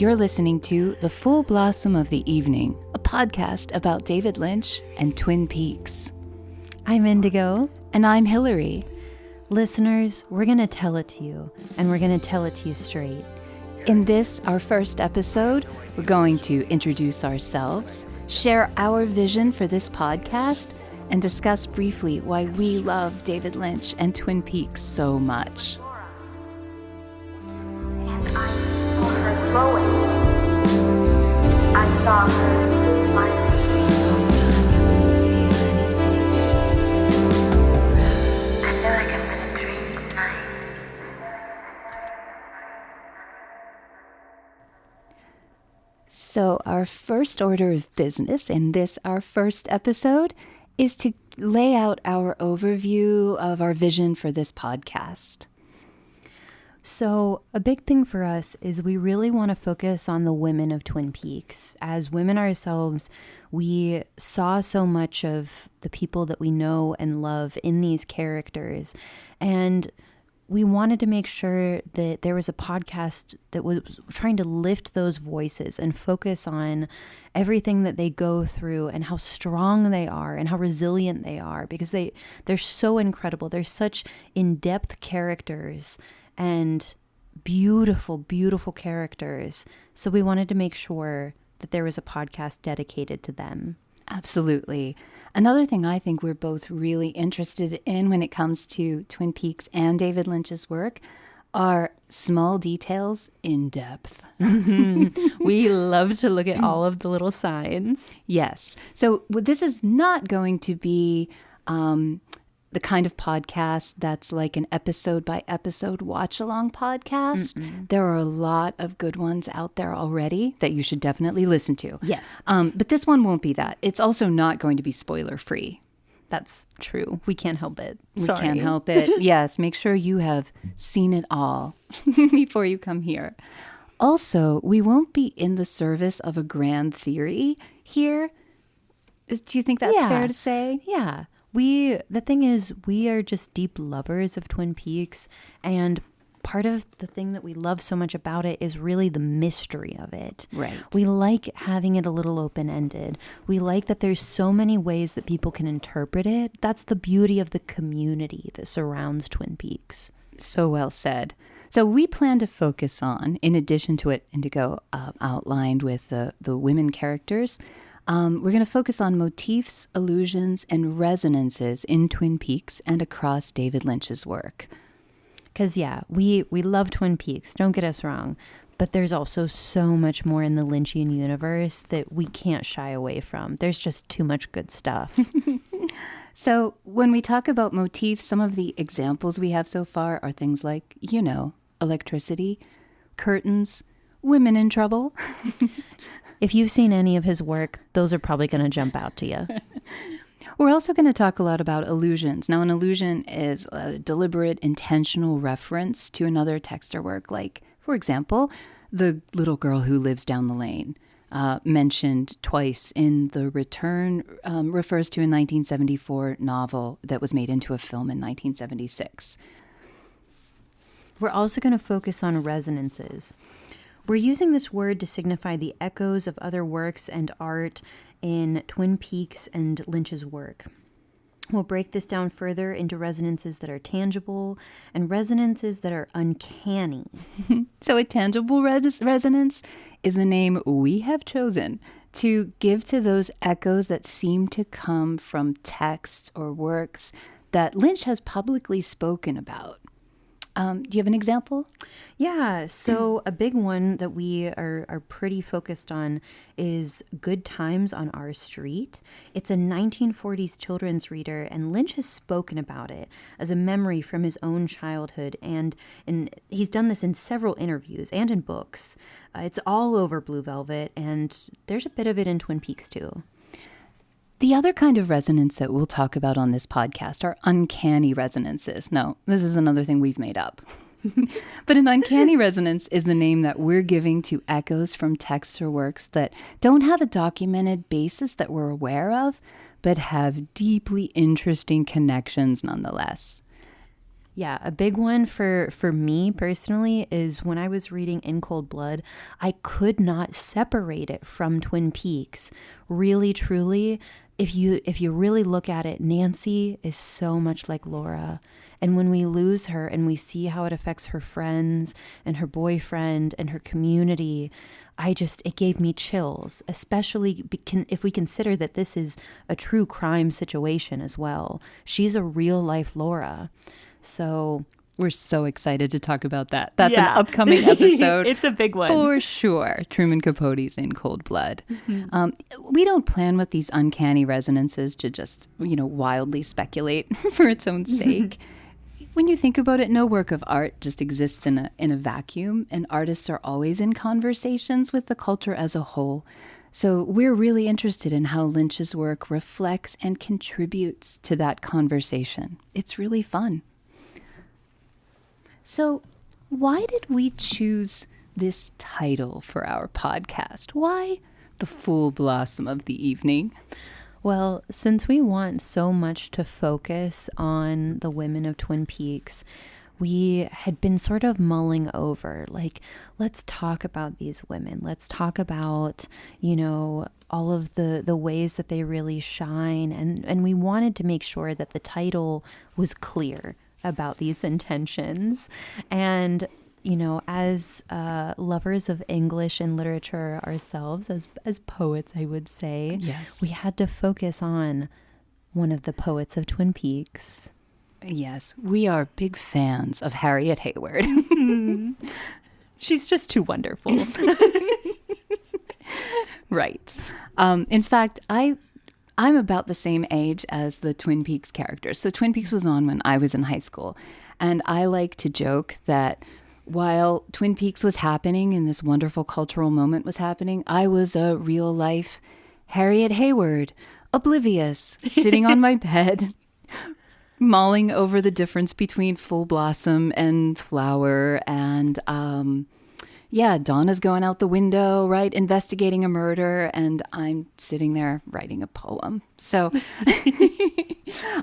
You're listening to The Full Blossom of the Evening, a podcast about David Lynch and Twin Peaks. I'm Indigo. And I'm Hillary. Listeners, we're going to tell it to you, and we're going to tell it to you straight. In this, our first episode, we're going to introduce ourselves, share our vision for this podcast, and discuss briefly why we love David Lynch and Twin Peaks so much. And I saw her glowing. I saw her smiling. I feel like I'm gonna dream tonight. So our first order of business in this, our first episode, is to lay out our overview of our vision for this podcast. So a big thing for us is we really want to focus on the women of Twin Peaks. As women ourselves, we saw so much of the people that we know and love in these characters. And we wanted to make sure that there was a podcast that was trying to lift those voices and focus on everything that they go through and how strong they are and how resilient they are, because they're so incredible. They're such in-depth characters and beautiful, beautiful characters. So we wanted to make sure that there was a podcast dedicated to them. Absolutely. Another thing I think we're both really interested in when it comes to Twin Peaks and David Lynch's work are small details in depth. We love to look at all of the little signs. Yes. So this is not going to be the kind of podcast that's like an episode by episode watch along podcast. Mm-mm. There are a lot of good ones out there already that you should definitely listen to. Yes. But this one won't be that. It's also not going to be spoiler free. That's true. We can't help it. We can't help it. Yes. Make sure you have seen it all before you come here. Also, we won't be in the service of a grand theory here. Do you think that's fair to say? Yeah. The thing is, we are just deep lovers of Twin Peaks, and part of the thing that we love so much about it is really the mystery of it. Right. We like having it a little open-ended. We like that there's so many ways that people can interpret it. That's the beauty of the community that surrounds Twin Peaks. So well said. So we plan to focus on, in addition to what Indigo outlined with the women characters, we're going to focus on motifs, allusions, and resonances in Twin Peaks and across David Lynch's work. Because, we love Twin Peaks, don't get us wrong, but there's also so much more in the Lynchian universe that we can't shy away from. There's just too much good stuff. So when we talk about motifs, some of the examples we have so far are things like, electricity, curtains, women in trouble. If you've seen any of his work, those are probably going to jump out to you. We're also going to talk a lot about allusions. Now, an allusion is a deliberate, intentional reference to another text or work. Like, for example, the little girl who lives down the lane, mentioned twice in The Return, refers to a 1974 novel that was made into a film in 1976. We're also going to focus on resonances. We're using this word to signify the echoes of other works and art in Twin Peaks and Lynch's work. We'll break this down further into resonances that are tangible and resonances that are uncanny. So a tangible resonance is the name we have chosen to give to those echoes that seem to come from texts or works that Lynch has publicly spoken about. Do you have an example? Yeah, so a big one that we are pretty focused on is Good Times on Our Street. It's a 1940s children's reader, and Lynch has spoken about it as a memory from his own childhood, and he's done this in several interviews and in books. It's all over Blue Velvet, and there's a bit of it in Twin Peaks too. The other kind of resonance that we'll talk about on this podcast are uncanny resonances. No, this is another thing we've made up. But an uncanny resonance is the name that we're giving to echoes from texts or works that don't have a documented basis that we're aware of, but have deeply interesting connections nonetheless. Yeah, a big one for me personally is when I was reading In Cold Blood, I could not separate it from Twin Peaks. Really, truly, if you really look at it, Nancy is so much like Laura. And when we lose her and we see how it affects her friends and her boyfriend and her community, it gave me chills, especially if we consider that this is a true crime situation as well. She's a real life Laura. So we're so excited to talk about that. That's an upcoming episode. It's a big one. For sure. Truman Capote's In Cold Blood. We don't plan with these uncanny resonances to just, wildly speculate for its own sake. When you think about it, no work of art just exists in a vacuum, and artists are always in conversations with the culture as a whole. So we're really interested in how Lynch's work reflects and contributes to that conversation. It's really fun. So why did we choose this title for our podcast? Why The Full Blossom of the Evening? Well, since we want so much to focus on the women of Twin Peaks, we had been sort of mulling over, like, let's talk about these women. Let's talk about, all of the ways that they really shine. And we wanted to make sure that the title was clear about these intentions. And as lovers of English and literature ourselves, as poets, I would say, yes, we had to focus on one of the poets of Twin Peaks. Yes, we are big fans of Harriet Hayward. She's just too wonderful. Right. In fact, I'm about the same age as the Twin Peaks characters. So Twin Peaks was on when I was in high school. And I like to joke that while Twin Peaks was happening and this wonderful cultural moment was happening, I was a real life Harriet Hayward, oblivious, sitting on my bed, mulling over the difference between full blossom and flower. And Donna's going out the window, right, investigating a murder, and I'm sitting there writing a poem. So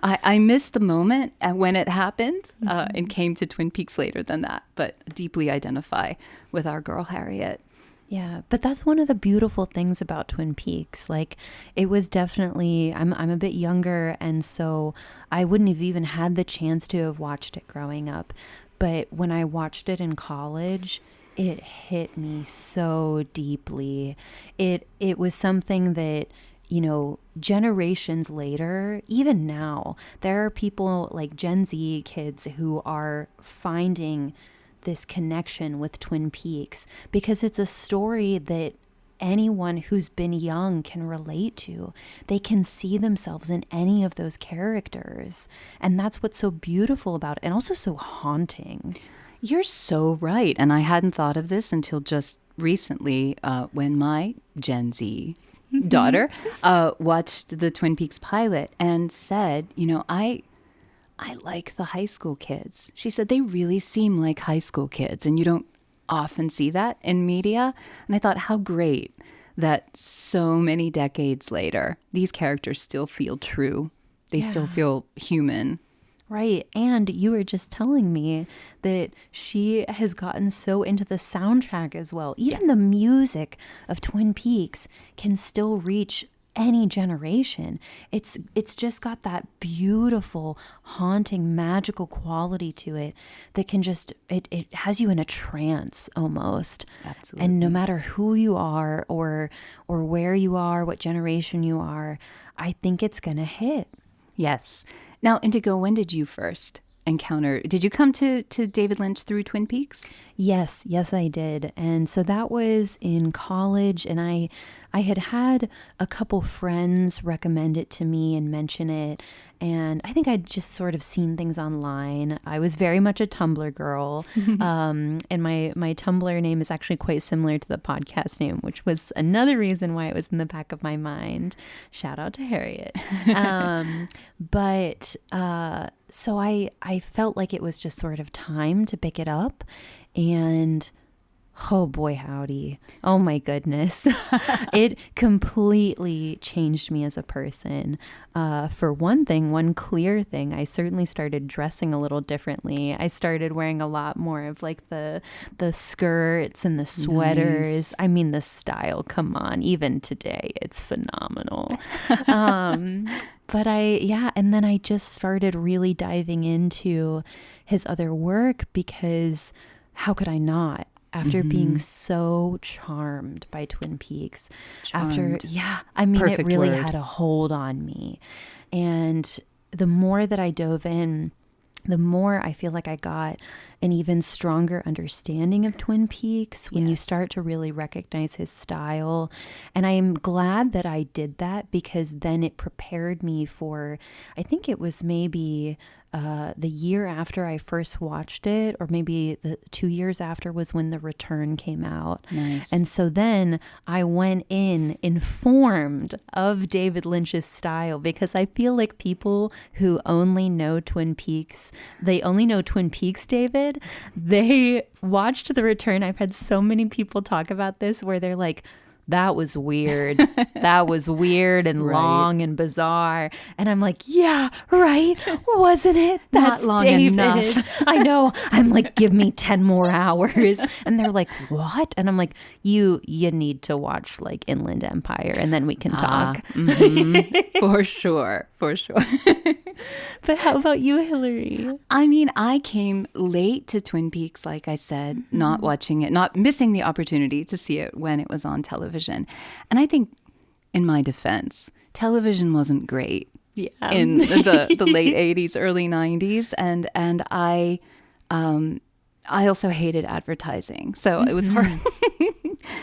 I missed the moment when it happened and came to Twin Peaks later than that, but deeply identify with our girl Harriet. Yeah, but that's one of the beautiful things about Twin Peaks. Like, it was definitely, I'm a bit younger, and so I wouldn't have even had the chance to have watched it growing up. But when I watched it in college, it hit me so deeply. It was something that, generations later, even now, there are people like Gen Z kids who are finding this connection with Twin Peaks because it's a story that anyone who's been young can relate to. They can see themselves in any of those characters. And that's what's so beautiful about it, and also so haunting. You're so right. And I hadn't thought of this until just recently when my Gen Z daughter watched the Twin Peaks pilot and said, I like the high school kids. She said they really seem like high school kids, and you don't often see that in media. And I thought, how great that so many decades later, these characters still feel true. They still feel human. Right. And you were just telling me that she has gotten so into the soundtrack as well. Even the music of Twin Peaks can still reach any generation. It's just got that beautiful, haunting, magical quality to it that can just, it has you in a trance almost. Absolutely. And no matter who you are or where you are, what generation you are, I think it's going to hit. Yes. Now, Indigo, when did you first encounter, did you come to David Lynch through Twin Peaks? Yes, I did. And so that was in college, and I had a couple friends recommend it to me and mention it. And I think I'd just sort of seen things online. I was very much a Tumblr girl. And my Tumblr name is actually quite similar to the podcast name, which was another reason why it was in the back of my mind. Shout out to Harriet. So I felt like it was just sort of time to pick it up. And Oh boy, howdy. Oh my goodness. It completely changed me as a person. For one thing, one clear thing, I certainly started dressing a little differently. I started wearing a lot more of like the skirts and the sweaters. Nice. I mean, the style, come on, even today, it's phenomenal. But and then I just started really diving into his other work because how could I not? After being so charmed by Twin Peaks, Charmed. I mean, Perfect it really word. had a hold on me. And the more that I dove in, the more I feel like I got an even stronger understanding of Twin Peaks when you Yes. start to really recognize his style. And I am glad that I did that because then it prepared me for, I think it was maybe the year after I first watched it, or maybe the 2 years after was when The Return came out. Nice. And so then I went in informed of David Lynch's style because I feel like people who only know Twin Peaks, they only know Twin Peaks, David. They watched The Return. I've had so many people talk about this where they're like, that was weird. That was weird and Right. long and bizarre. And I'm like, yeah, right. Wasn't it? That's long David. enough. I know. I'm like, give me 10 more hours. And they're like, what? And I'm like, you need to watch like Inland Empire and then we can talk. For sure. But how about you, Hillary? I mean, I came late to Twin Peaks, like I said, not watching it, not missing the opportunity to see it when it was on television. And I think, in my defense, television wasn't great Yeah. in the late 80s, early 90s. And I also hated advertising. So it was hard.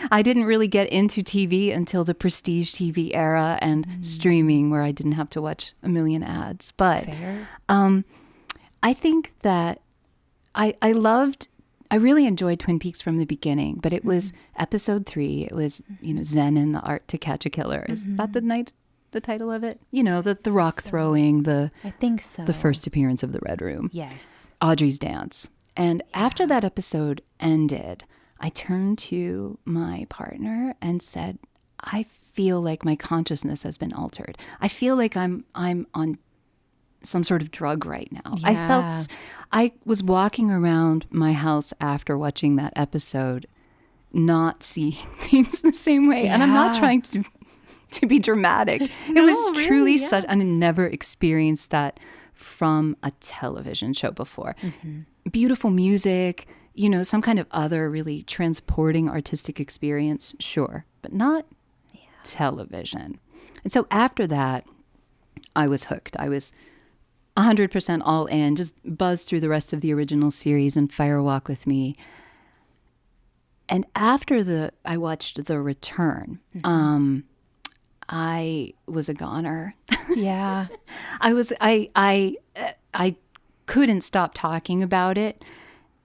I didn't really get into TV until the prestige TV era and streaming, where I didn't have to watch a million ads. But Fair. I think that I really enjoyed Twin Peaks from the beginning, but it was episode 3. It was, Zen and the Art to Catch a Killer. Is that the title of it? The rock throwing, I think so. the first appearance of the Red Room, Yes. Audrey's dance. And after that episode ended, I turned to my partner and said, I feel like my consciousness has been altered. I feel like I'm on some sort of drug right now. Yeah. I was walking around my house after watching that episode, not seeing things the same way. And I'm not Yeah. trying to be dramatic. It was really, truly yeah. such, and I never experienced that from a television show before. Beautiful music, some kind of other really transporting artistic experience, sure, but not television. And so after that, I was hooked. I was 100% all in, just buzzed through the rest of the original series and Fire Walk with Me. And after I watched The Return, I was a goner. Yeah. I couldn't stop talking about it.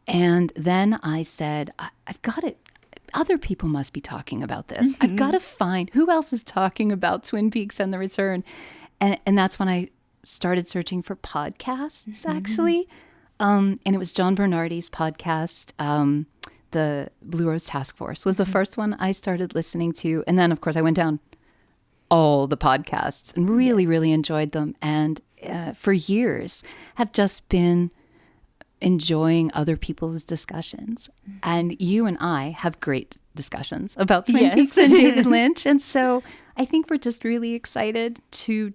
And then I said, I've got it. Other people must be talking about this. I've got to find who else is talking about Twin Peaks and The Return. And that's when I started searching for podcasts, actually. And it was John Bernardi's podcast, the Blue Rose Task Force was the first one I started listening to. And then, of course, I went down all the podcasts and really, really enjoyed them. And for years have just been enjoying other people's discussions. And you and I have great discussions about Twin Yes. Peaks and David Lynch. And so I think we're just really excited to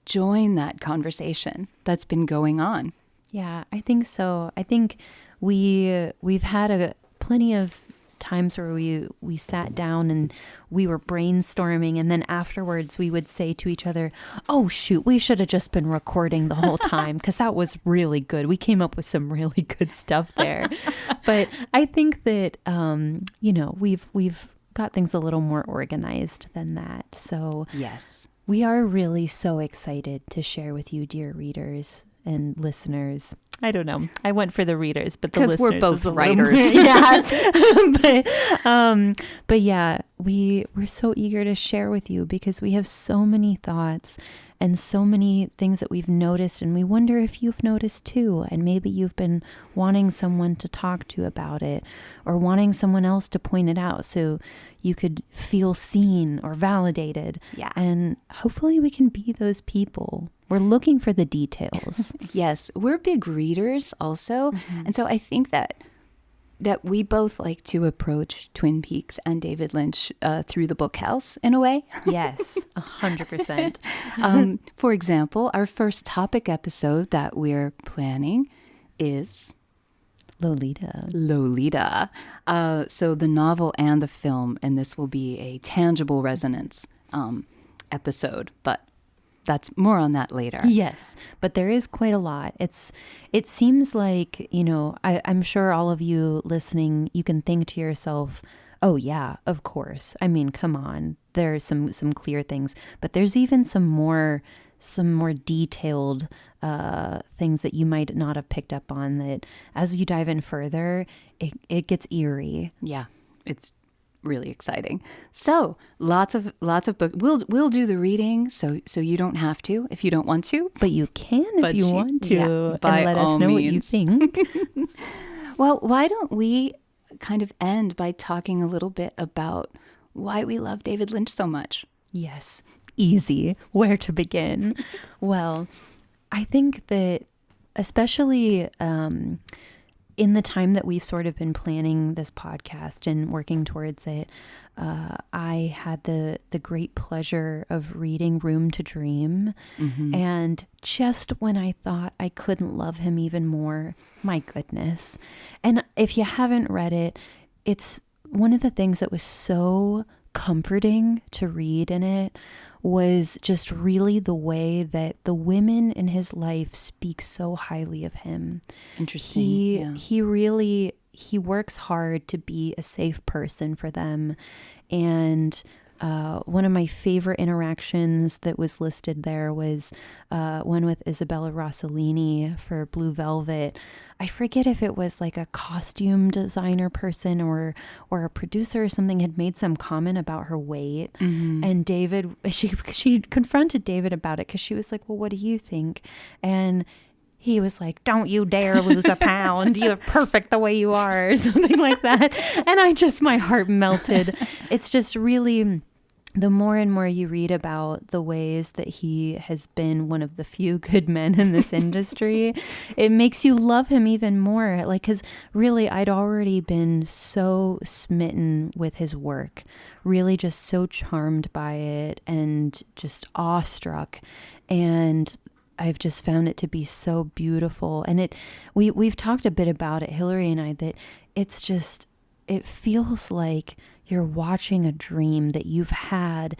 join that conversation that's been going on. Yeah, I think so. I think we've had plenty of times where we sat down and we were brainstorming, and then afterwards we would say to each other, oh shoot, we should have just been recording the whole time because that was really good. We came up with some really good stuff there. But I think that we've got things a little more organized than that. So Yes. we are really so excited to share with you, dear readers and listeners. I don't know. I went for the readers, but the 'Cause listeners we're both is a little writers. more- yeah. but yeah, we're so eager to share with you because we have so many thoughts and so many things that we've noticed, and we wonder if you've noticed too, and maybe you've been wanting someone to talk to about it, or wanting someone else to point it out so you could feel seen or validated. Yeah. And hopefully we can be those people. We're looking for the details. Yes, we're big readers also. And so I think that we both like to approach Twin Peaks and David Lynch through the book house in a way. Yes, 100%. For example, our first topic episode that we're planning is Lolita. So the novel and the film, and this will be a tangible resonance episode, but that's more on that later. Yes, but there is quite a lot. It seems like, I'm sure all of you listening, you can think to yourself, oh yeah, of course. I mean, come on. There are some clear things, but there's even some more detailed things that you might not have picked up on, that as you dive in further, it gets eerie. Yeah, it's really exciting. So lots of books. We'll do the reading, so you don't have to if you don't want to, but you can if you want to. Yeah, by and let all us know means. What you think. Well, why don't we kind of end by talking a little bit about why we love David Lynch so much? Yes, easy. Where to begin? Well, I think that especially in the time that we've sort of been planning this podcast and working towards it, I had the great pleasure of reading Room to Dream. And just when I thought I couldn't love him even more, my goodness. And if you haven't read it, it's one of the things that was so comforting to read in it was just really the way that the women in his life speak so highly of him. Interesting. He works hard to be a safe person for them. And one of my favorite interactions that was listed there was one with Isabella Rossellini for Blue Velvet. I forget if it was like a costume designer person or a producer or something had made some comment about her weight. And David, she confronted David about it because she was like, well, what do you think? And he was like, don't you dare lose a pound. You're perfect the way you are, or something like that. And my heart melted. It's just really, the more and more you read about the ways that he has been one of the few good men in this industry, it makes you love him even more. Like, because really, I'd already been so smitten with his work, really just so charmed by it and just awestruck. And I've just found it to be so beautiful. And we've talked a bit about it, Hillary and I, that it feels like you're watching a dream that you've had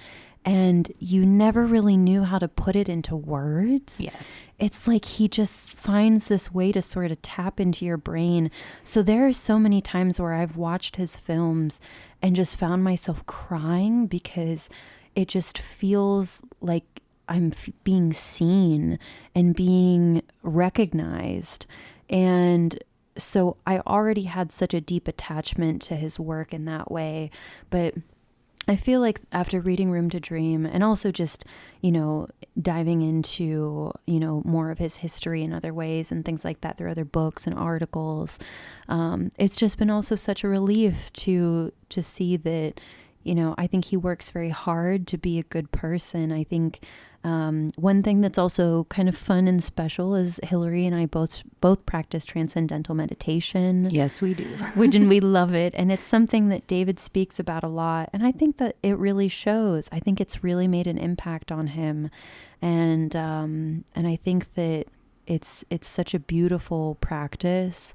and you never really knew how to put it into words. Yes. It's like he just finds this way to sort of tap into your brain. So there are so many times where I've watched his films and just found myself crying because it just feels like I'm being seen and being recognized. And so I already had such a deep attachment to his work in that way. But I feel like after reading Room to Dream and also just, diving into, more of his history in other ways and things like that through other books and articles, it's just been also such a relief to see that, I think he works very hard to be a good person. I think one thing that's also kind of fun and special is Hillary and I both practice transcendental meditation. Yes, we do. And we love it. And it's something that David speaks about a lot. And I think that it really shows. I think it's really made an impact on him. And I think that it's such a beautiful practice.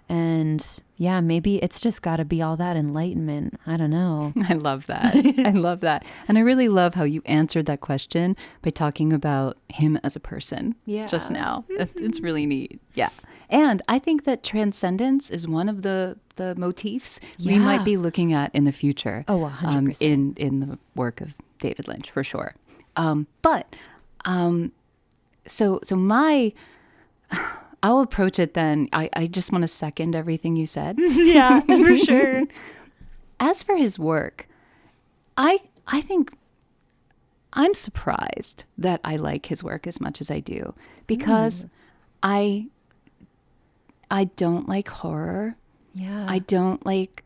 And yeah, maybe it's just got to be all that enlightenment. I don't know. I love that. I love that. And I really love how you answered that question by talking about him as a person just now. It's really neat. Yeah. And I think that transcendence is one of the motifs we might be looking at in the future. Oh, 100%. In the work of David Lynch, for sure. I'll approach it then. I just want to second everything you said. Yeah, for sure. As for his work, I think I'm surprised that I like his work as much as I do, because I don't like horror. Yeah. I don't like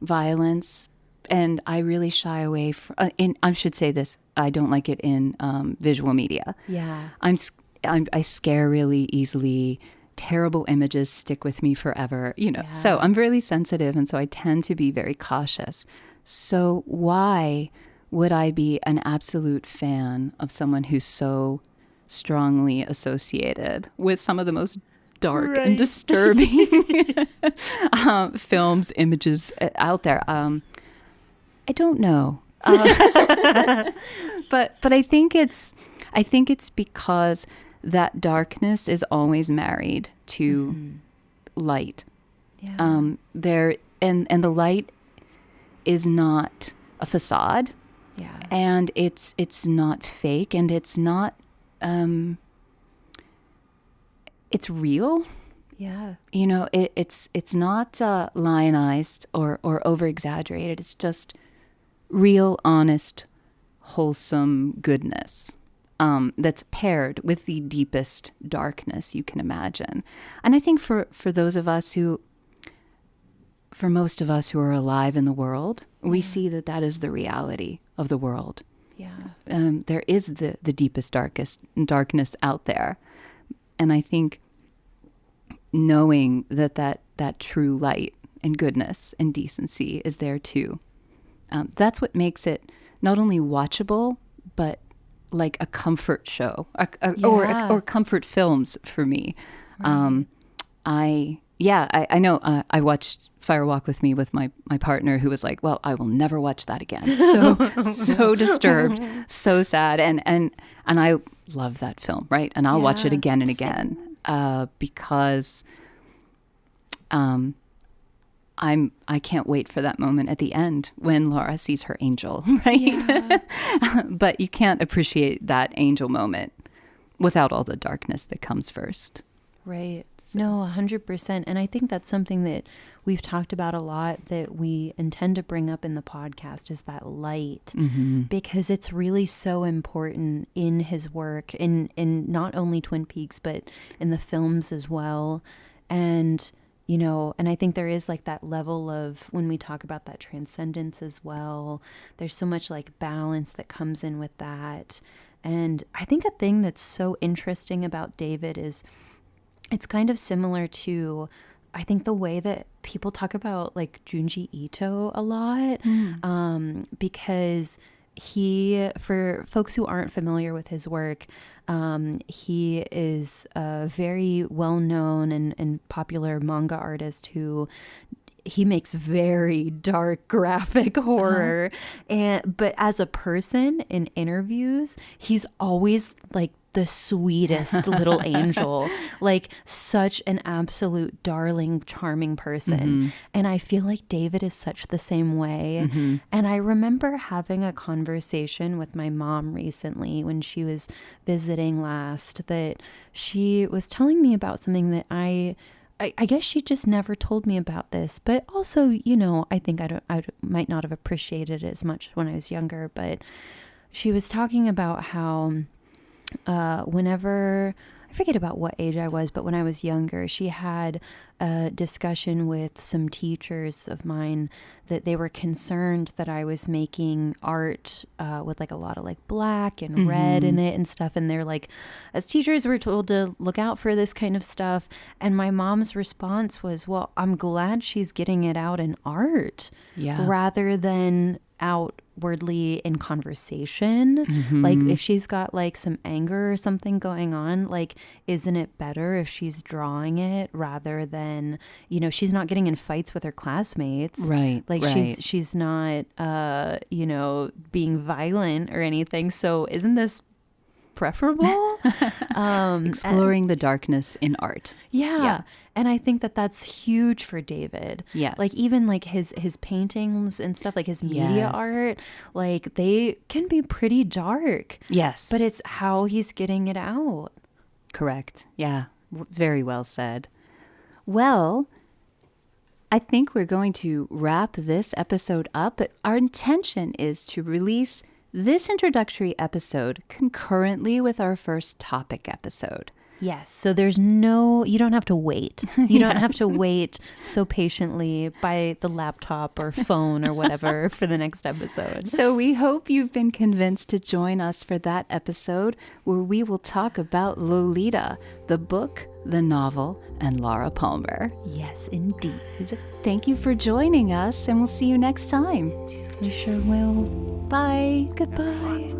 violence, and I really shy away from. I should say this: I don't like it in visual media. Yeah. I scare really easily. Terrible images stick with me forever, Yeah. So I'm really sensitive, and so I tend to be very cautious. So why would I be an absolute fan of someone who's so strongly associated with some of the most dark and disturbing films, images out there? I don't know, but I think it's because that darkness is always married to light. Yeah. There and the light is not a facade, Yeah. and it's not fake, and it's not it's real. Yeah. It's not lionized or over exaggerated. It's just real, honest, wholesome goodness. That's paired with the deepest darkness you can imagine. And I think for most of us who are alive in the world, we see that is the reality of the world. Yeah. There is the deepest, darkest darkness out there. And I think knowing that true light and goodness and decency is there too, that's what makes it not only watchable, but like a comfort show, or comfort films for me. Right. I know. I watched Fire Walk with Me with my partner, who was like, "Well, I will never watch that again." So disturbed, so sad, and I love that film, right? And I'll watch it again and again because I can't wait for that moment at the end when Laura sees her angel, right? Yeah. But you can't appreciate that angel moment without all the darkness that comes first. Right. So. No, 100%. And I think that's something that we've talked about a lot, that we intend to bring up in the podcast, is that light, because it's really so important in his work, in not only Twin Peaks, but in the films as well. And and I think there is like that level of, when we talk about that transcendence as well, there's so much like balance that comes in with that. And I think a thing that's so interesting about David is it's kind of similar to, I think, the way that people talk about like Junji Ito a lot, because he, for folks who aren't familiar with his work, he is a very well-known and popular manga artist who he makes very dark, graphic horror. But as a person in interviews, he's always like the sweetest little angel, like such an absolute darling, charming person. And I feel like David is such the same way. And I remember having a conversation with my mom recently when she was visiting last, that she was telling me about something that I guess she just never told me about this, but also, I think I might not have appreciated it as much when I was younger, but she was talking about how whenever, I forget about what age I was, but when I was younger, she had a discussion with some teachers of mine that they were concerned that I was making art with like a lot of like black and red in it and stuff. And they're like, as teachers, we're told to look out for this kind of stuff. And my mom's response was, well, I'm glad she's getting it out in art rather than outwardly in conversation. Like if she's got like some anger or something going on, like, isn't it better if she's drawing it rather than, she's not getting in fights with her classmates, right? Like she's not being violent or anything. So isn't this preferable? Exploring the darkness in art. Yeah. And I think that that's huge for David. Yes. Like even like his paintings and stuff, like his media art, like they can be pretty dark. Yes. But it's how he's getting it out. Correct. Yeah. Very well said. Well, I think we're going to wrap this episode up, but our intention is to release this introductory episode concurrently with our first topic episode. Yes, so you don't have to wait. You don't have to wait so patiently by the laptop or phone or whatever for the next episode. So we hope you've been convinced to join us for that episode where we will talk about Lolita, the book, the novel, and Laura Palmer. Yes, indeed. Thank you for joining us, and we'll see you next time. We sure will. Bye. Goodbye.